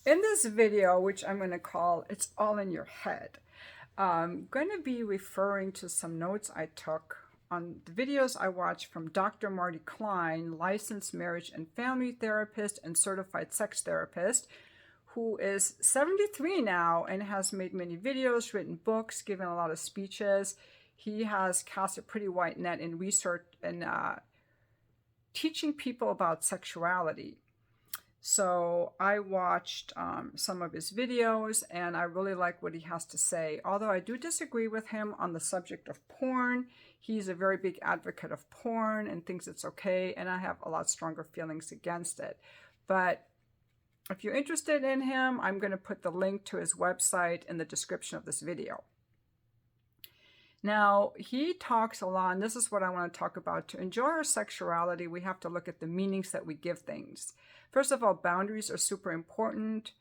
In this video, which I'm going to call It's All in Your Head, I'm going to be referring to some notes I took on the videos I watched from Dr. Marty Klein, licensed marriage and family therapist and certified sex therapist, who is 73 now and has made many videos, written books, given a lot of speeches. He has cast a pretty wide net in research and teaching people about sexuality. So I watched some of his videos and I really like what he has to say. Although I do disagree with him on the subject of porn, he's a very big advocate of porn and thinks it's okay, and I have a lot stronger feelings against it. But if you're interested in him, I'm going to put the link to his website in the description of this video. Now, he talks a lot, and this is what I want to talk about. To enjoy our sexuality, we have to look at the meanings that we give things. First of all, boundaries are super important.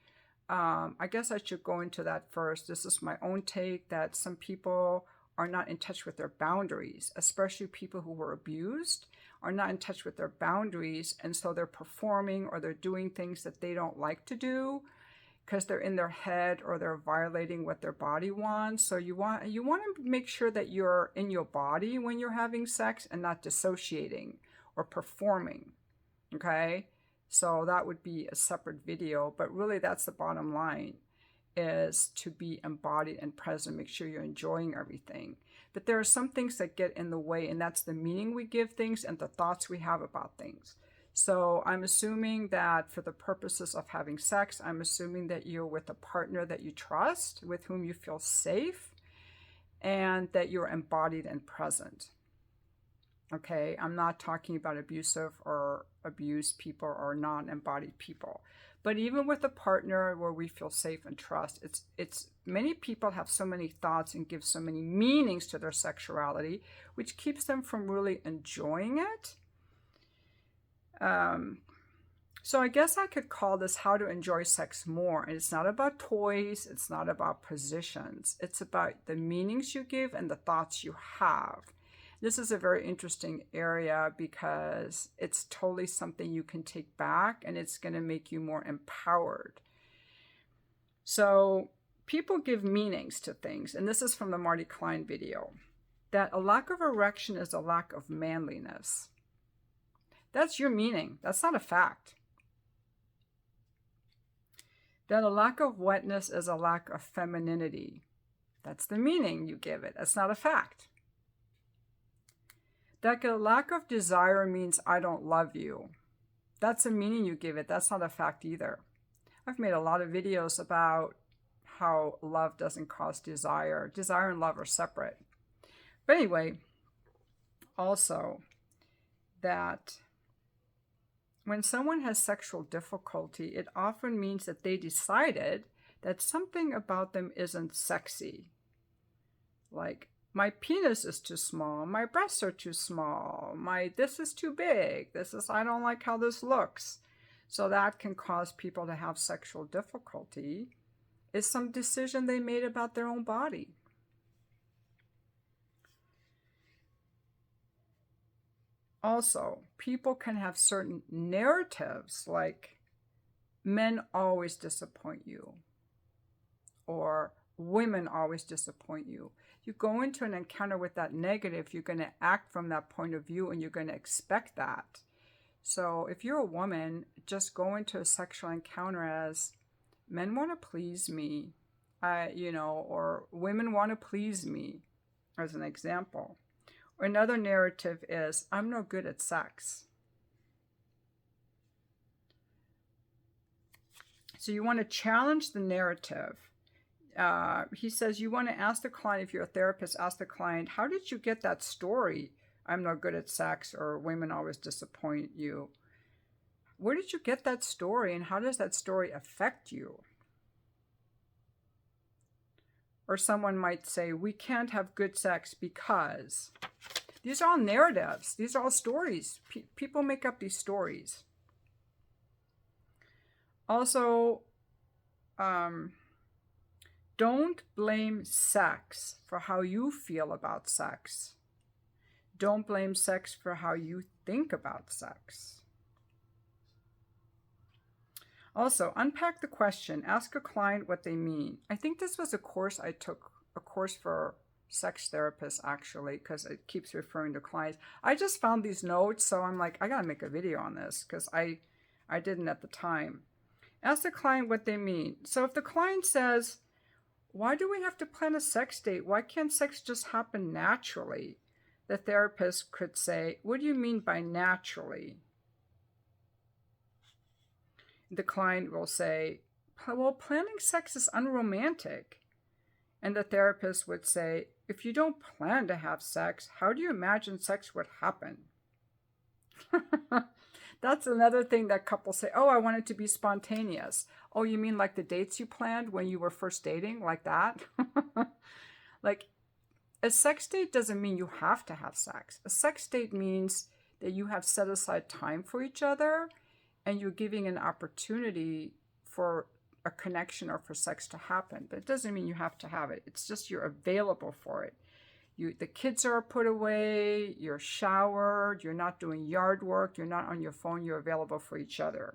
I guess I should go into that first. This is my own take that some people are not in touch with their boundaries, especially people who were abused are not in touch with their boundaries, and so they're performing or they're doing things that they don't like to do because they're in their head or they're violating what their body wants. So you want to make sure that you're in your body when you're having sex and not dissociating or performing. Okay? So that would be a separate video, but really that's the bottom line, is to be embodied and present, make sure you're enjoying everything. But there are some things that get in the way, and that's the meaning we give things and the thoughts we have about things. So I'm assuming that for the purposes of having sex, I'm assuming that you're with a partner that you trust, with whom you feel safe, and that you're embodied and present. Okay, I'm not talking about abusive or abused people or non-embodied people. But even with a partner where we feel safe and trust, it's many people have so many thoughts and give so many meanings to their sexuality, which keeps them from really enjoying it. So I guess I could call this How to Enjoy Sex More. And it's not about toys. It's not about positions. It's about the meanings you give and the thoughts you have. This is a very interesting area because it's totally something you can take back and it's going to make you more empowered. So people give meanings to things. And this is from the Marty Klein video. That a lack of erection is a lack of manliness. That's your meaning. That's not a fact. That a lack of wetness is a lack of femininity. That's the meaning you give it. That's not a fact. That a lack of desire means I don't love you. That's a meaning you give it. That's not a fact either. I've made a lot of videos about how love doesn't cause desire. Desire and love are separate. But anyway, also that when someone has sexual difficulty, it often means that they decided that something about them isn't sexy. Like, my penis is too small, my breasts are too small, this is too big, I don't like how this looks. So that can cause people to have sexual difficulty. It's some decision they made about their own body. Also, people can have certain narratives like men always disappoint you or women always disappoint you. You go into an encounter with that negative, you're going to act from that point of view and you're going to expect that. So if you're a woman, just go into a sexual encounter as men want to please me, or women want to please me, as an example. Or another narrative is, I'm no good at sex. So you want to challenge the narrative. He says you want to ask the client, if you're a therapist, ask the client, how did you get that story? I'm no good at sex, or women always disappoint you. Where did you get that story, and how does that story affect you? Or someone might say, we can't have good sex because. These are all narratives. These are all stories. People make up these stories. Also, don't blame sex for how you feel about sex. Don't blame sex for how you think about sex. Also, unpack the question. Ask a client what they mean. I think this was a course I took, a course for sex therapists actually, because it keeps referring to clients. I just found these notes, so I'm like, I gotta make a video on this because I didn't at the time. Ask the client what they mean. So if the client says, why do we have to plan a sex date? Why can't sex just happen naturally? The therapist could say, what do you mean by naturally? The client will say, well, planning sex is unromantic. And the therapist would say, if you don't plan to have sex, how do you imagine sex would happen? That's another thing that couples say, oh, I want it to be spontaneous. Oh, you mean like the dates you planned when you were first dating, like that? Like, a sex date doesn't mean you have to have sex. A sex date means that you have set aside time for each other and you're giving an opportunity for a connection or for sex to happen. But it doesn't mean you have to have it. It's just you're available for it. The kids are put away, you're showered, you're not doing yard work, you're not on your phone, you're available for each other.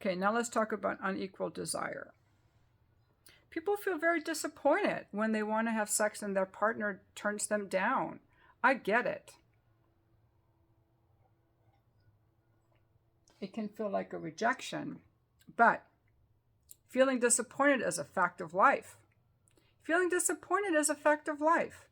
Okay, now let's talk about unequal desire. People feel very disappointed when they want to have sex and their partner turns them down. I get it. It can feel like a rejection, but feeling disappointed is a fact of life. Feeling disappointed is a fact of life.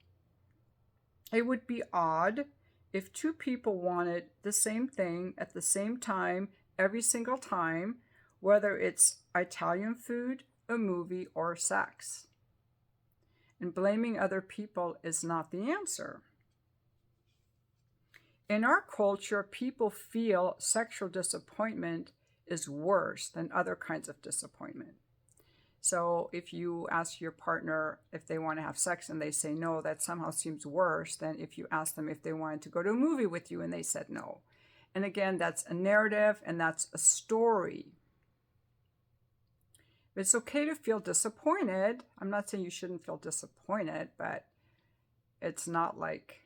It would be odd if two people wanted the same thing at the same time every single time, whether it's Italian food, a movie, or sex. And blaming other people is not the answer. In our culture, people feel sexual disappointment is worse than other kinds of disappointment. So if you ask your partner if they want to have sex and they say no, that somehow seems worse than if you ask them if they wanted to go to a movie with you and they said no. And again, that's a narrative and that's a story. It's okay to feel disappointed. I'm not saying you shouldn't feel disappointed, but it's not like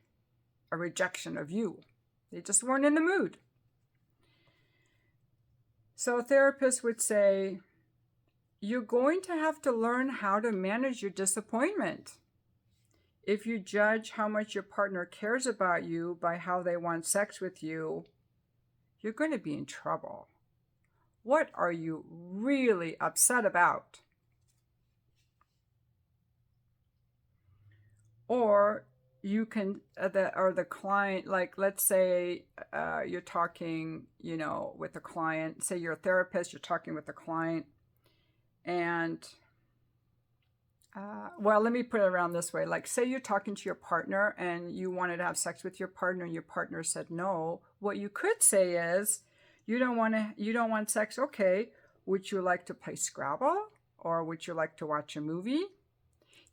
a rejection of you. They just weren't in the mood. So a therapist would say, you're going to have to learn how to manage your disappointment. If you judge how much your partner cares about you by how they want sex with you, you're going to be in trouble. What are you really upset about? Or you can, the client, like let's say you're talking, with a client, say you're a therapist, you're talking with a client, and, well, let me put it around this way. Like, say you're talking to your partner and you wanted to have sex with your partner and your partner said no. What you could say is, you don't want sex. Okay. Would you like to play Scrabble? Or would you like to watch a movie?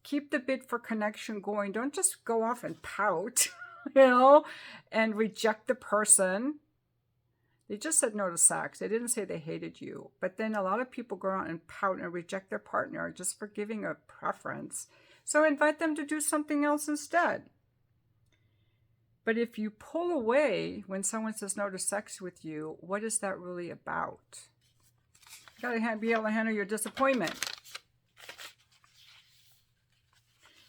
Keep the bid for connection going. Don't just go off and pout, and reject the person. They just said no to sex. They didn't say they hated you. But then a lot of people go out and pout and reject their partner just for giving a preference. So invite them to do something else instead. But if you pull away when someone says no to sex with you, what is that really about? You gotta be able to handle your disappointment.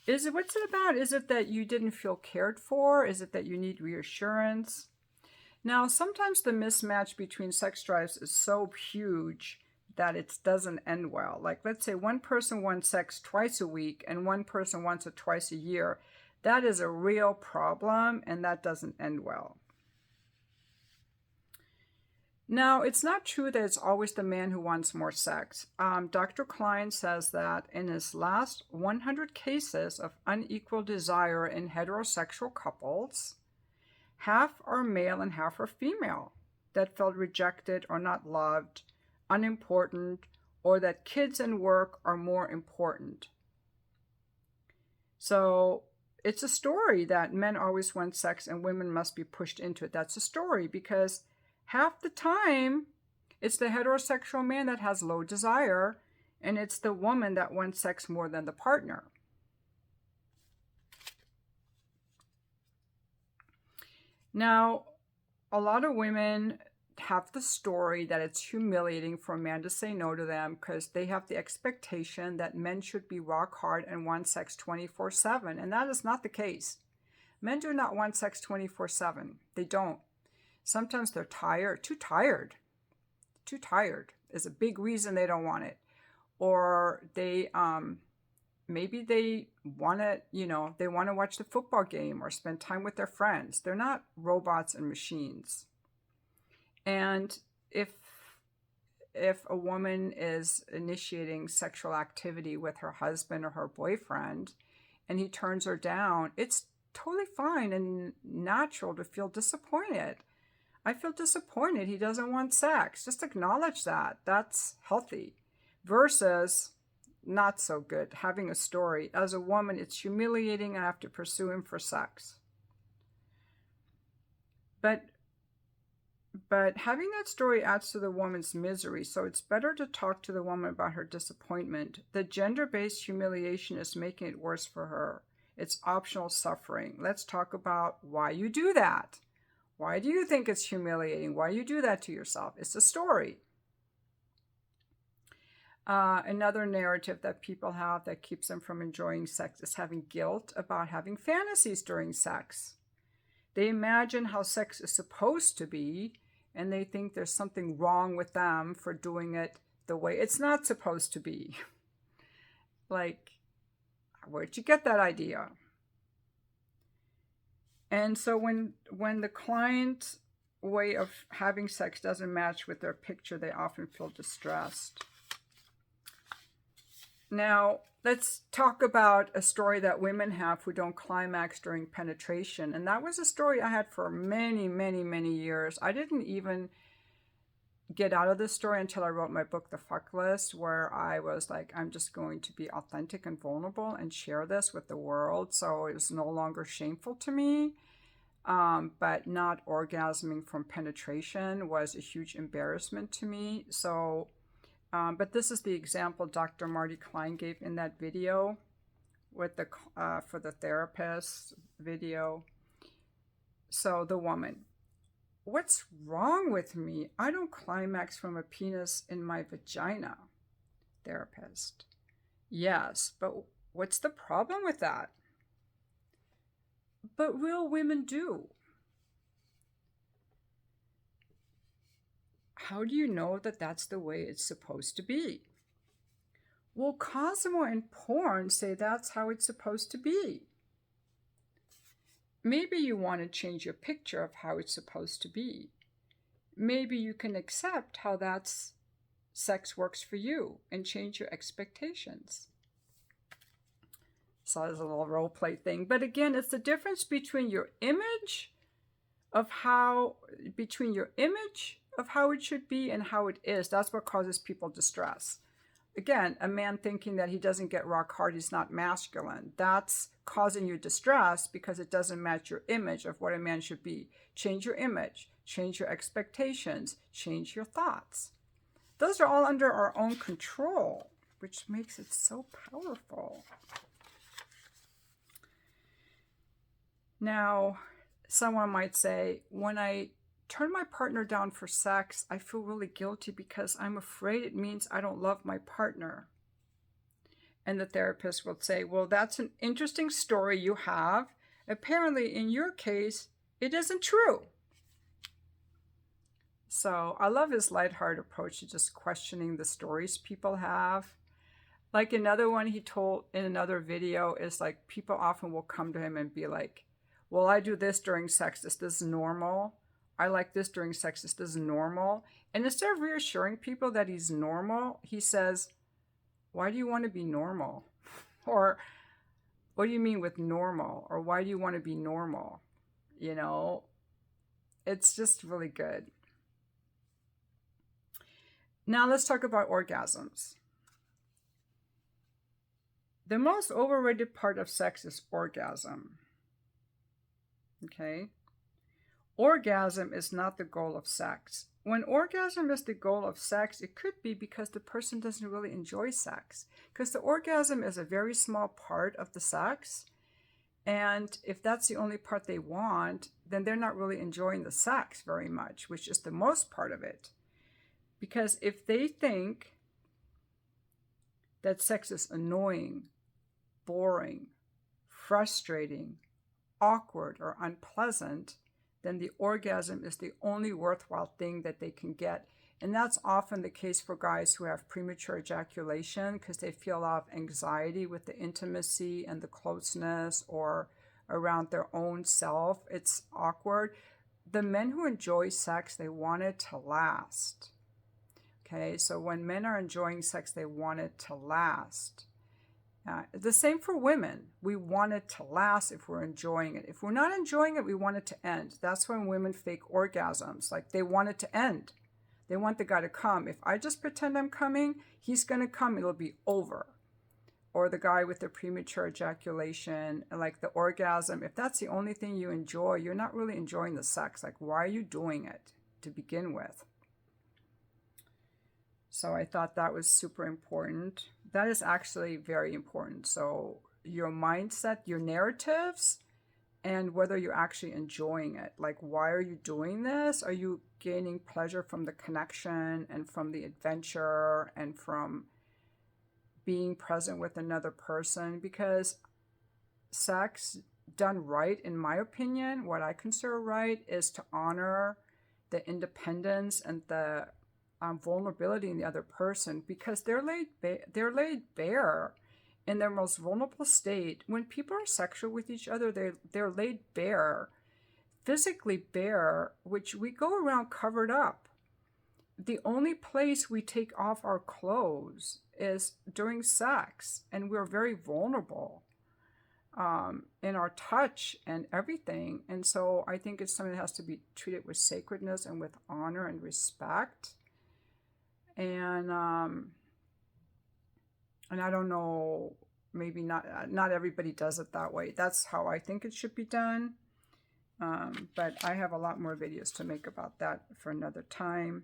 What's it about? Is it that you didn't feel cared for? Is it that you need reassurance? Now, sometimes the mismatch between sex drives is so huge that it doesn't end well. Like, let's say one person wants sex twice a week and one person wants it twice a year. That is a real problem, and that doesn't end well. Now, it's not true that it's always the man who wants more sex. Dr. Klein says that in his last 100 cases of unequal desire in heterosexual couples, half are male and half are female that felt rejected or not loved, unimportant, or that kids and work are more important. So it's a story that men always want sex and women must be pushed into it. That's a story because half the time it's the heterosexual man that has low desire and it's the woman that wants sex more than the partner. Now, a lot of women have the story that it's humiliating for a man to say no to them because they have the expectation that men should be rock hard and want sex 24/7. And that is not the case. Men do not want sex 24/7. They don't. Sometimes they're tired, too tired. Too tired is a big reason they don't want it. Or they, maybe they want to, they want to watch the football game or spend time with their friends. They're not robots and machines. And if a woman is initiating sexual activity with her husband or her boyfriend and he turns her down, it's totally fine and natural to feel disappointed. I feel disappointed he doesn't want sex. Just acknowledge that. That's healthy. Versus not so good. Having a story. As a woman, it's humiliating. I have to pursue him for sex. But having that story adds to the woman's misery, so it's better to talk to the woman about her disappointment. The gender-based humiliation is making it worse for her. It's optional suffering. Let's talk about why you do that. Why do you think it's humiliating? Why you do that to yourself? It's a story. Another narrative that people have that keeps them from enjoying sex is having guilt about having fantasies during sex. They imagine how sex is supposed to be, and they think there's something wrong with them for doing it the way it's not supposed to be. Like, where'd you get that idea? And so when the client's way of having sex doesn't match with their picture, they often feel distressed. Now, let's talk about a story that women have who don't climax during penetration. And that was a story I had for many, many, many years. I didn't even get out of this story until I wrote my book, The Fuck List, where I was like, I'm just going to be authentic and vulnerable and share this with the world. So it was no longer shameful to me. But not orgasming from penetration was a huge embarrassment to me. So but this is the example Dr. Marty Klein gave in that video with the for the therapist video. So the woman, what's wrong with me? I don't climax from a penis in my vagina. Therapist, yes, but what's the problem with that? But real women do. How do you know that that's the way it's supposed to be? Well, Cosmo and porn say that's how it's supposed to be. Maybe you want to change your picture of how it's supposed to be. Maybe you can accept how that's sex works for you and change your expectations. So there's a little role play thing. But again, it's the difference between your image of how it should be and how it is. That's what causes people distress. Again, a man thinking that he doesn't get rock hard, he's not masculine. That's causing you distress because it doesn't match your image of what a man should be. Change your image, change your expectations, change your thoughts. Those are all under our own control, which makes it so powerful. Now, someone might say, when I turn my partner down for sex, I feel really guilty because I'm afraid it means I don't love my partner. And the therapist will say, well, that's an interesting story you have. Apparently, in your case, it isn't true. So I love his lighthearted approach to just questioning the stories people have. Like another one he told in another video is like, people often will come to him and be like, well, I do this during sex. Is this normal? I like this during sex. Is this normal? And instead of reassuring people that he's normal, he says, why do you want to be normal? Or what do you mean with normal? Or why do you want to be normal? You know, it's just really good. Now let's talk about orgasms. The most overrated part of sex is orgasm. Okay? Orgasm is not the goal of sex. When orgasm is the goal of sex, it could be because the person doesn't really enjoy sex. Because the orgasm is a very small part of the sex. And if that's the only part they want, then they're not really enjoying the sex very much, which is the most part of it. Because if they think that sex is annoying, boring, frustrating, awkward, or unpleasant, then the orgasm is the only worthwhile thing that they can get. And that's often the case for guys who have premature ejaculation because they feel a lot of anxiety with the intimacy and the closeness or around their own self. It's awkward. The men who enjoy sex, they want it to last. Okay, so when men are enjoying sex, they want it to last. The same for women. We want it to last if we're enjoying it. If we're not enjoying it, we want it to end. That's when women fake orgasms. Like they want it to end. They want the guy to come. If I just pretend I'm coming, he's going to come. It'll be over. Or the guy with the premature ejaculation, like the orgasm. If that's the only thing you enjoy, you're not really enjoying the sex. Like, why are you doing it to begin with? So I thought that was super important. That is actually very important. So your mindset, your narratives, and whether you're actually enjoying it. Like, why are you doing this? Are you gaining pleasure from the connection and from the adventure and from being present with another person? Because sex done right, in my opinion, what I consider right is to honor the independence and the vulnerability in the other person, because they're laid bare in their most vulnerable state. When people are sexual with each other, they're laid bare, physically bare, which we go around covered up. The only place we take off our clothes is during sex, and we're very vulnerable in our touch and everything. And so I think it's something that has to be treated with sacredness and with honor and respect. And I don't know, maybe not everybody does it that way. That's how I think it should be done. But I have a lot more videos to make about that for another time.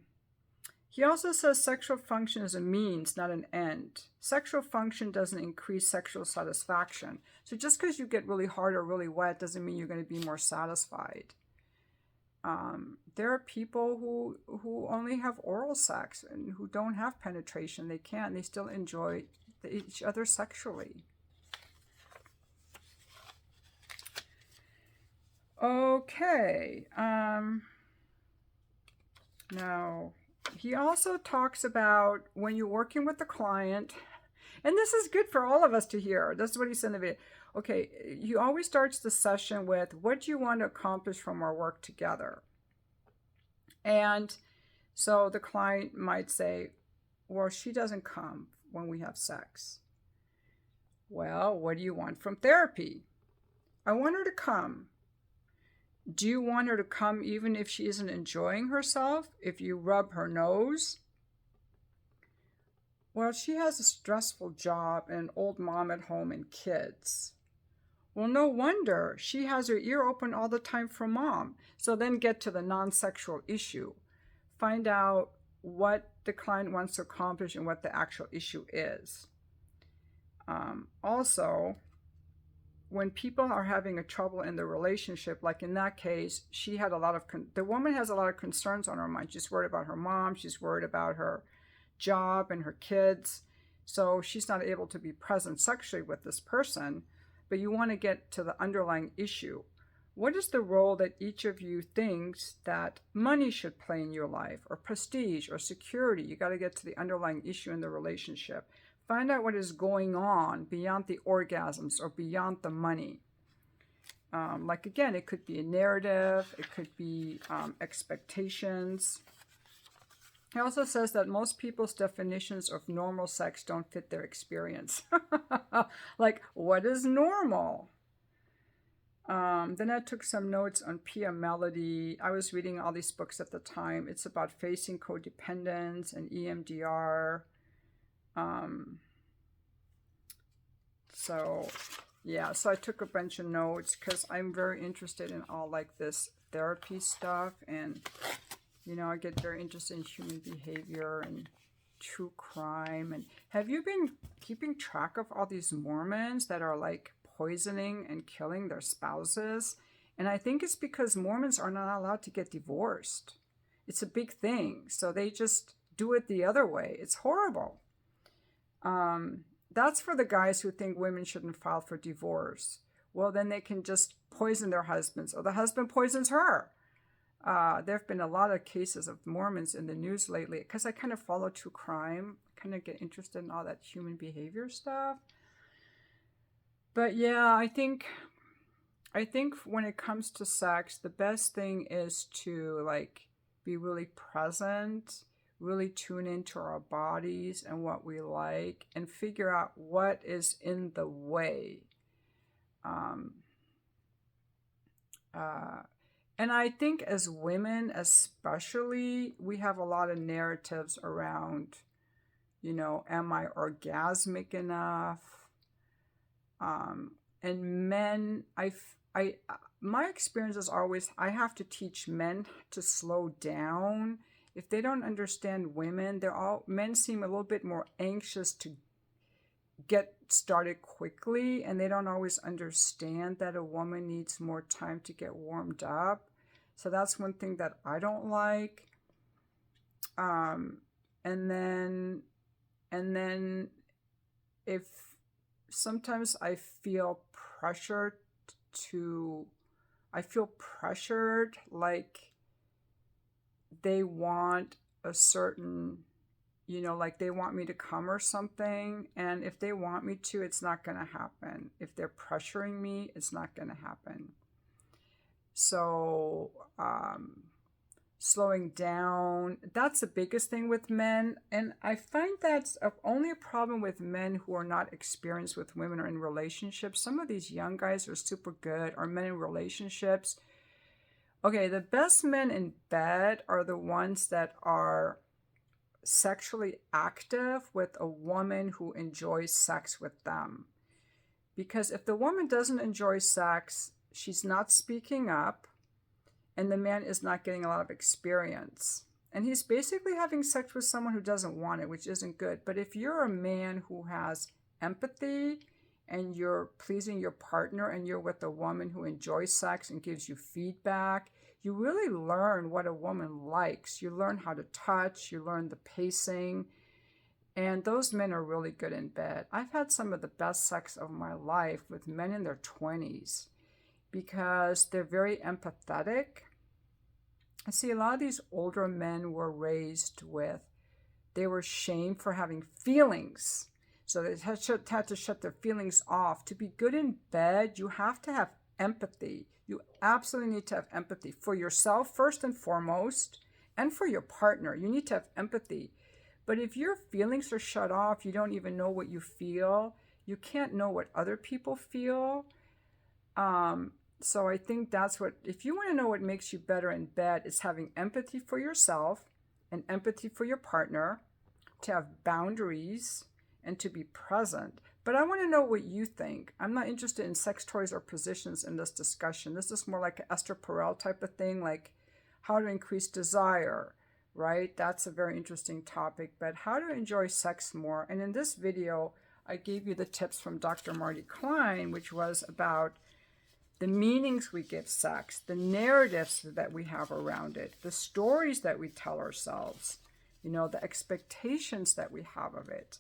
He also says sexual function is a means, not an end. Sexual function doesn't increase sexual satisfaction. So just because you get really hard or really wet doesn't mean you're going to be more satisfied. There are people who only have oral sex and who don't have penetration. They still enjoy each other sexually. Okay. Now, he also talks about when you're working with the client, and this is good for all of us to hear. This is what he said in the video. Okay, he always starts the session with, what do you want to accomplish from our work together? And so the client might say, well, she doesn't come when we have sex. Well, what do you want from therapy? I want her to come. Do you want her to come even if she isn't enjoying herself? If you rub her nose? Well, she has a stressful job and an old mom at home and kids. Well, no wonder. She has her ear open all the time for mom. So then get to the non-sexual issue. Find out what the client wants to accomplish and what the actual issue is. Also, when people are having a trouble in the relationship, like in that case, the woman has a lot of concerns on her mind. She's worried about her mom. She's worried about her job and her kids. So she's not able to be present sexually with this person. But you want to get to the underlying issue. What is the role that each of you thinks that money should play in your life, or prestige, or security? You got to get to the underlying issue in the relationship. Find out what is going on beyond the orgasms or beyond the money. Like, again, it could be a narrative. It could be expectations. He also says that most people's definitions of normal sex don't fit their experience. Like, what is normal? Then I took some notes on Pia Mellody. I was reading all these books at the time. It's about facing codependence and EMDR. So I took a bunch of notes because I'm very interested in all like this therapy stuff, and I get very interested in human behavior and true crime. And have you been keeping track of all these Mormons that are like poisoning and killing their spouses And I think it's because Mormons are not allowed to get divorced. It's a big thing. So they just do it the other way. It's horrible. That's for the guys who think women shouldn't file for divorce. Well, then they can just poison their husbands, or the husband poisons her. There have been a lot of cases of Mormons in the news lately because I kind of follow true crime, kind of get interested in all that human behavior stuff. But yeah, I think when it comes to sex, the best thing is to like be really present, really tune into our bodies and what we like, and figure out what is in the way. And I think as women, especially, we have a lot of narratives around, am I orgasmic enough? And men, my experience is always I have to teach men to slow down. If they don't understand women, men seem a little bit more anxious to get started quickly, and they don't always understand that a woman needs more time to get warmed up. So that's one thing that I don't like. And then if sometimes I feel pressured like they want a certain, like they want me to come or something. And if they want me to, it's not going to happen. If they're pressuring me, it's not going to happen. So, slowing down, that's the biggest thing with men. And I find that's only a problem with men who are not experienced with women or in relationships. Some of these young guys are super good, or men in relationships. Okay, the best men in bed are the ones that are sexually active with a woman who enjoys sex with them. Because if the woman doesn't enjoy sex, she's not speaking up, and the man is not getting a lot of experience. And he's basically having sex with someone who doesn't want it, which isn't good. But if you're a man who has empathy and you're pleasing your partner and you're with a woman who enjoys sex and gives you feedback, you really learn what a woman likes. You learn how to touch, you learn the pacing, and those men are really good in bed. I've had some of the best sex of my life with men in their 20s. Because they're very empathetic. I see a lot of these older men were raised with, they were shamed for having feelings. So they had to shut their feelings off. To be good in bed, you have to have empathy. You absolutely need to have empathy for yourself first and foremost, and for your partner. You need to have empathy. But if your feelings are shut off, you don't even know what you feel, you can't know what other people feel. So I think that's if you want to know what makes you better in bed, it's having empathy for yourself and empathy for your partner, to have boundaries, and to be present. But I want to know what you think. I'm not interested in sex toys or positions in this discussion. This is more like an Esther Perel type of thing, like how to increase desire, right? That's a very interesting topic. But how to enjoy sex more. And in this video, I gave you the tips from Dr. Marty Klein, which was about the meanings we give sex, the narratives that we have around it, the stories that we tell ourselves, the expectations that we have of it.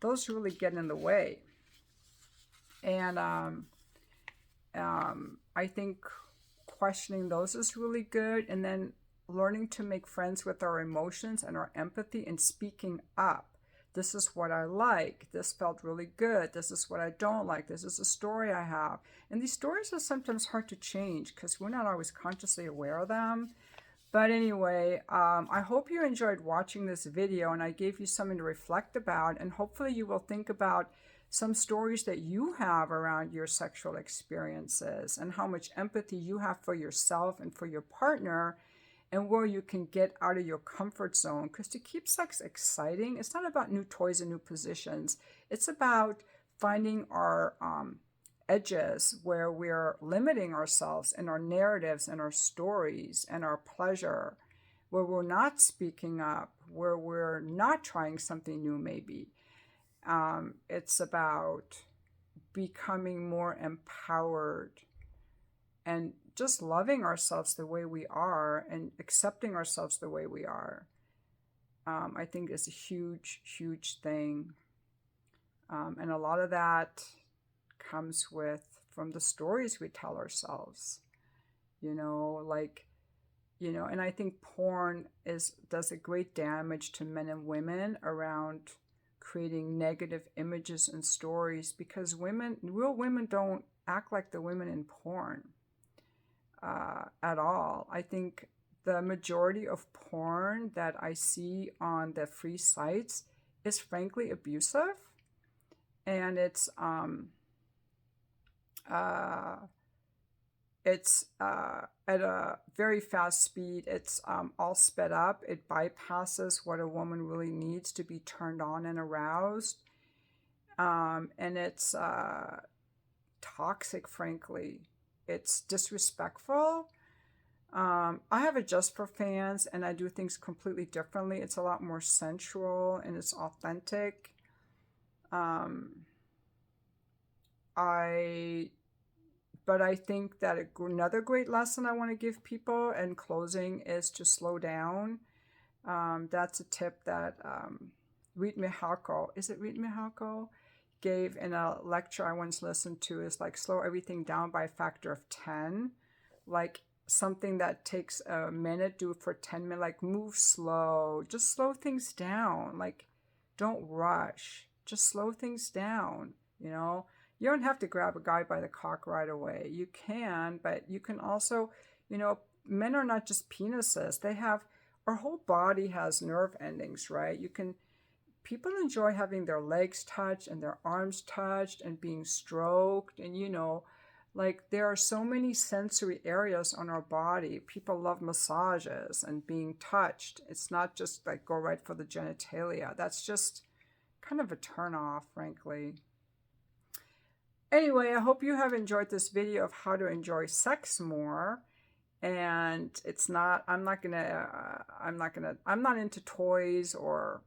Those really get in the way. And I think questioning those is really good. And then learning to make friends with our emotions and our empathy, and speaking up. This is what I like. This felt really good. This is what I don't like. This is a story I have. And these stories are sometimes hard to change because we're not always consciously aware of them. But anyway, I hope you enjoyed watching this video, and I gave you something to reflect about. And hopefully you will think about some stories that you have around your sexual experiences, and how much empathy you have for yourself and for your partner, and where you can get out of your comfort zone. Because to keep sex exciting, it's not about new toys and new positions. It's about finding our edges where we're limiting ourselves in our narratives and our stories and our pleasure, where we're not speaking up, where we're not trying something new maybe. It's about becoming more empowered and just loving ourselves the way we are and accepting ourselves the way we are, I think is a huge, huge thing. And a lot of that comes from the stories we tell ourselves, like, and I think porn does a great damage to men and women around creating negative images and stories, because real women don't act like the women in porn at all. I think the majority of porn that I see on the free sites is frankly abusive, and it's at a very fast speed. It's all sped up. It bypasses what a woman really needs to be turned on and aroused. And it's toxic, frankly. It's disrespectful. I have a Just for Fans, and I do things completely differently. It's a lot more sensual and it's authentic. But I think that another great lesson I want to give people in closing is to slow down. That's a tip that Reet Mihalko, is it Reet Mihalko, gave in a lecture I once listened to, is like slow everything down by a factor of 10. Like something that takes a minute, do it for 10 minutes, like move slow, just slow things down. Like don't rush, just slow things down, You don't have to grab a guy by the cock right away. You can, but you can also, men are not just penises. Our whole body has nerve endings, right? People enjoy having their legs touched and their arms touched and being stroked. And, like there are so many sensory areas on our body. People love massages and being touched. It's not just like go right for the genitalia. That's just kind of a turn off, frankly. Anyway, I hope you have enjoyed this video of how to enjoy sex more. And I'm not into toys, or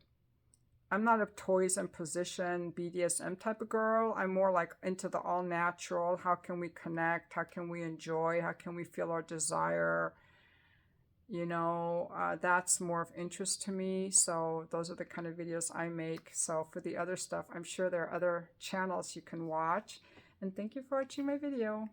I'm not a toys and position BDSM type of girl. I'm more like into the all natural. How can we connect? How can we enjoy? How can we feel our desire? That's more of interest to me. So those are the kind of videos I make. So for the other stuff, I'm sure there are other channels you can watch. And thank you for watching my video.